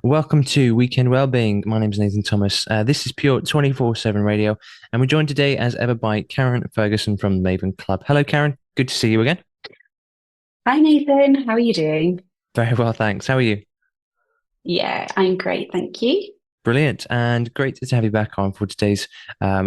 Welcome to Weekend Wellbeing. My name is Nathan Thomas. This is Pure 24/7 radio, and we're joined today, as ever, by Karen Ferguson from the Maven Club. Hello, Karen. Good to see you again. Hi Nathan, how are you doing? Very well, thanks. How are you? Yeah, I'm great, thank you. Brilliant, and great to have you back on for today's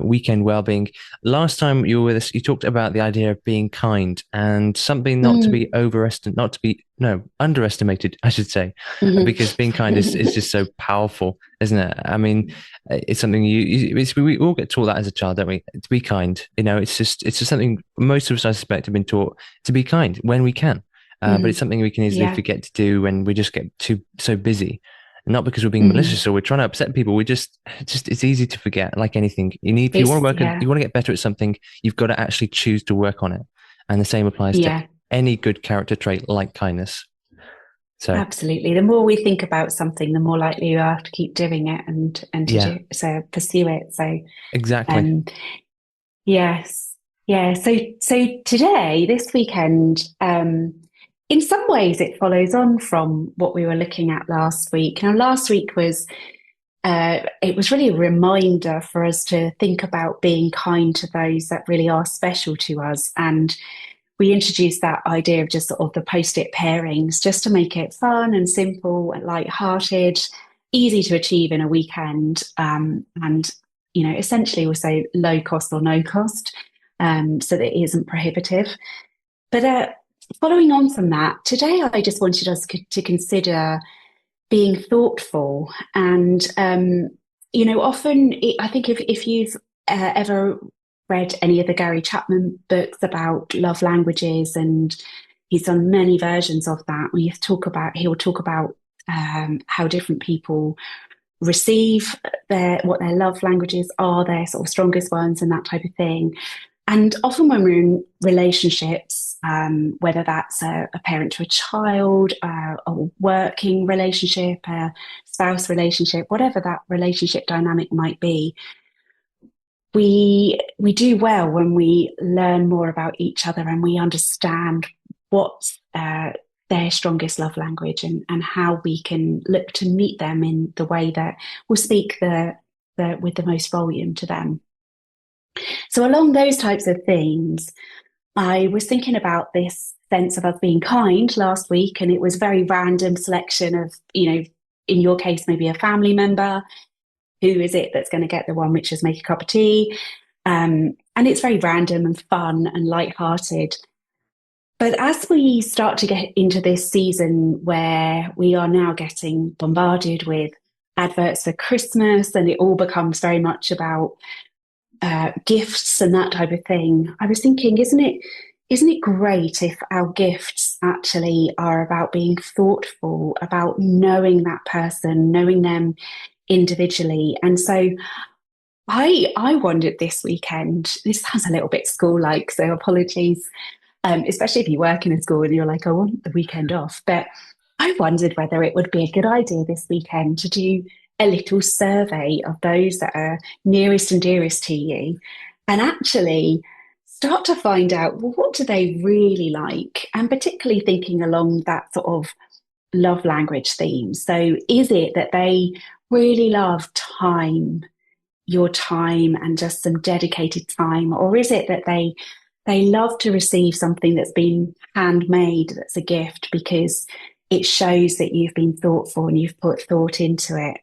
weekend well-being. Last time you were with us, you talked about the idea of being kind and something not to be Mm. overestimated, not to be no underestimated, I should say, Mhm. because being kind is just so powerful, isn't it? I mean, it's something we all get taught that as a child, don't we? To be kind, it's just something most of us, I suspect, have been taught to be kind when we can. But it's Mm. something we can easily Yeah, forget to do when we just get too so busy, not because we're being mm. malicious or we're trying to upset people. We just it's easy to forget. Like anything, you need if you want to work, Yeah, you want to get better at something, you've got to actually choose to work on it. And the same applies to yeah, any good character trait like kindness. So absolutely. The more we think about something, the more likely you are to keep doing it and to yeah, do so pursue it. So exactly. um yes. Yeah. So today, this weekend, in some ways it follows on from what we were looking at last week. Now last week was it was really a reminder for us to think about being kind to those that really are special to us. And we introduced that idea of just sort of the post-it pairings, just to make it fun and simple and light-hearted, easy to achieve in a weekend, and essentially we'll say low cost or no cost, so that it isn't prohibitive. But following on from that, today I just wanted us to consider being thoughtful and often I think if you've ever read any of the Gary Chapman books about love languages, and he's done many versions of that, where he'll talk about how different people receive what their love languages are, their sort of strongest ones, and that type of thing. And often when we're in relationships, whether that's a parent to a child, a working relationship, a spouse relationship, whatever that relationship dynamic might be, we do well when we learn more about each other and we understand what their strongest love language, and how we can look to meet them in the way that will speak the with the most volume to them. So along those types of themes, I was thinking about this sense of us being kind last week, and it was a very random selection of, in your case, maybe a family member. Who is it that's going to get the one which is make a cup of tea? And it's very random and fun and light-hearted. But as we start to get into this season where we are now getting bombarded with adverts for Christmas, and it all becomes very much about gifts and that type of thing, I was thinking, isn't it great if our gifts actually are about being thoughtful, about knowing that person, knowing them individually? And so I wondered this weekend. This sounds a little bit school-like, so apologies, especially if you work in a school and you're like, I want the weekend off. But I wondered whether it would be a good idea this weekend to do a little survey of those that are nearest and dearest to you, and actually start to find out, well, what do they really like? And particularly thinking along that sort of love language theme. So is it that they really love time, your time, and just some dedicated time? Or is it that they love to receive something that's been handmade, that's a gift, because it shows that you've been thoughtful and you've put thought into it?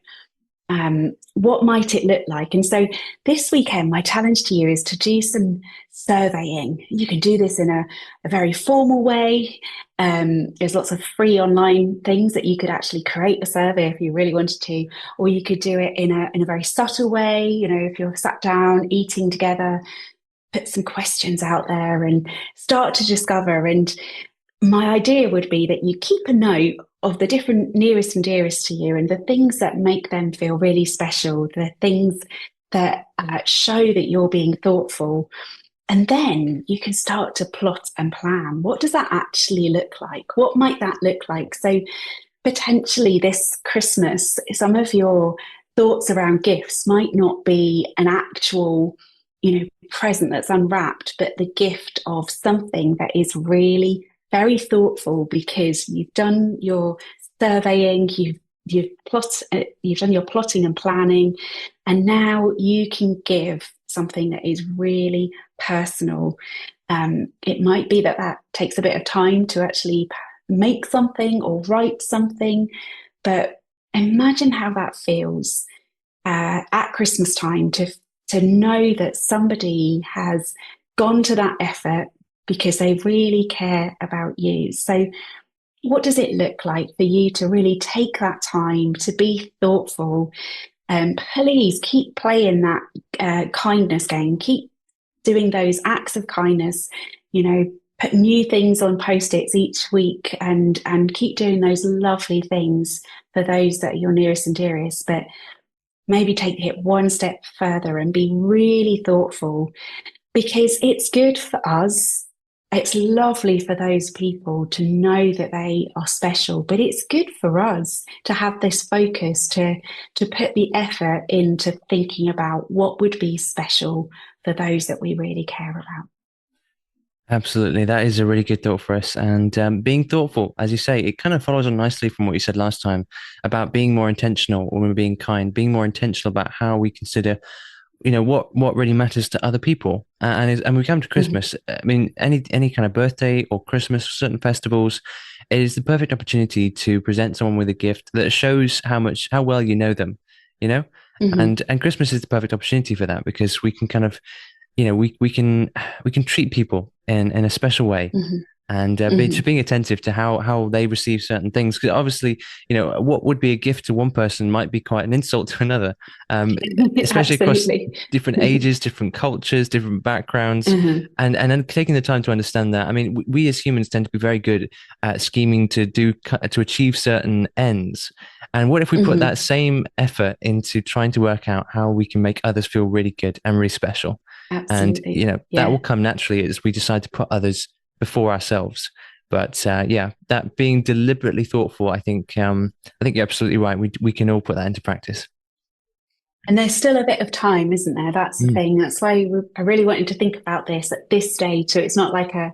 What might it look like? And so this weekend, my challenge to you is to do some surveying. You can do this in a very formal way. There's lots of free online things that you could actually create a survey if you really wanted to, or you could do it in a very subtle way. If you're sat down eating together, put some questions out there and start to discover. And my idea would be that you keep a note of the different nearest and dearest to you and the things that make them feel really special, the things that show that you're being thoughtful. And then you can start to plot and plan. What does that actually look like? What might that look like? So, potentially this Christmas, some of your thoughts around gifts might not be an actual, present that's unwrapped, but the gift of something that is really very thoughtful because you've done your surveying, you've you've done your plotting and planning, and now you can give something that is really personal. It might be that that takes a bit of time to actually make something or write something, but imagine how that feels at Christmas time to know that somebody has gone to that effort because they really care about you. So, what does it look like for you to really take that time to be thoughtful? Please keep playing that kindness game. Keep doing those acts of kindness. You know, put new things on post-its each week, and keep doing those lovely things for those that are your nearest and dearest. But maybe take it one step further and be really thoughtful, because it's good for us. It's lovely for those people to know that they are special, but it's good for us to have this focus to put the effort into thinking about what would be special for those that we really care about. Absolutely. That is a really good thought for us. And being thoughtful, as you say, it kind of follows on nicely from what you said last time about being more intentional when we're being kind, being more intentional about how we consider, what really matters to other people. And we come to Mhm. Christmas. I mean, any kind of birthday or Christmas, certain festivals, it is the perfect opportunity to present someone with a gift that shows how well you know them, you know? Mhm. And Christmas is the perfect opportunity for that because we can kind of we can treat people in a special way Mhm. and Mhm. just being attentive to how they receive certain things because obviously what would be a gift to one person might be quite an insult to another, um, especially across Absolutely. different ages, different cultures, different backgrounds, Mhm. and then taking the time to understand that. I mean, we as humans tend to be very good at scheming to achieve certain ends, and what if we put that Mhm. same effort into trying to work out how we can make others feel really good and really special? And Absolutely. that will Yeah. come naturally as we decide to put others before ourselves. But yeah, that being deliberately thoughtful, I think you're absolutely right. We can all put that into practice. And there's still a bit of time, isn't there? That's the Mm. thing. That's why I really wanted to think about this at this stage. So it's not like a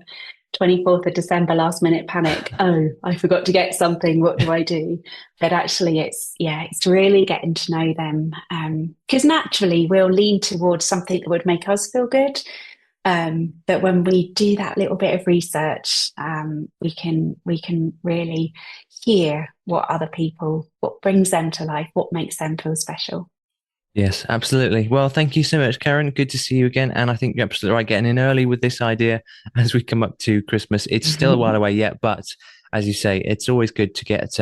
24th of December last minute panic. Oh, I forgot to get something. What do I do? But actually, it's really getting to know them. Because naturally, we'll lean towards something that would make us feel good. But when we do that little bit of research, we can really hear what brings them to life, what makes them feel special. Yes, absolutely. Well, thank you so much, Karen. Good to see you again. And I think you're absolutely right, getting in early with this idea as we come up to Christmas. It's still a while away yet, but as you say, it's always good to get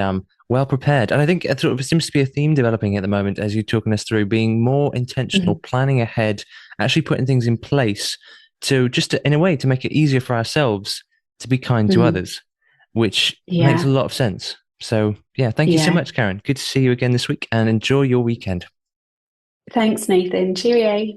well prepared. And I think it sort of seems to be a theme developing at the moment as you're talking us through being more intentional, planning ahead, actually putting things in place in a way, to make it easier for ourselves to be kind to Mhm. others, which makes a Yeah, lot of sense. So, yeah, thank you so yeah. much, Karen. Good to see you again this week and enjoy your weekend. Thanks, Nathan. Cheerio.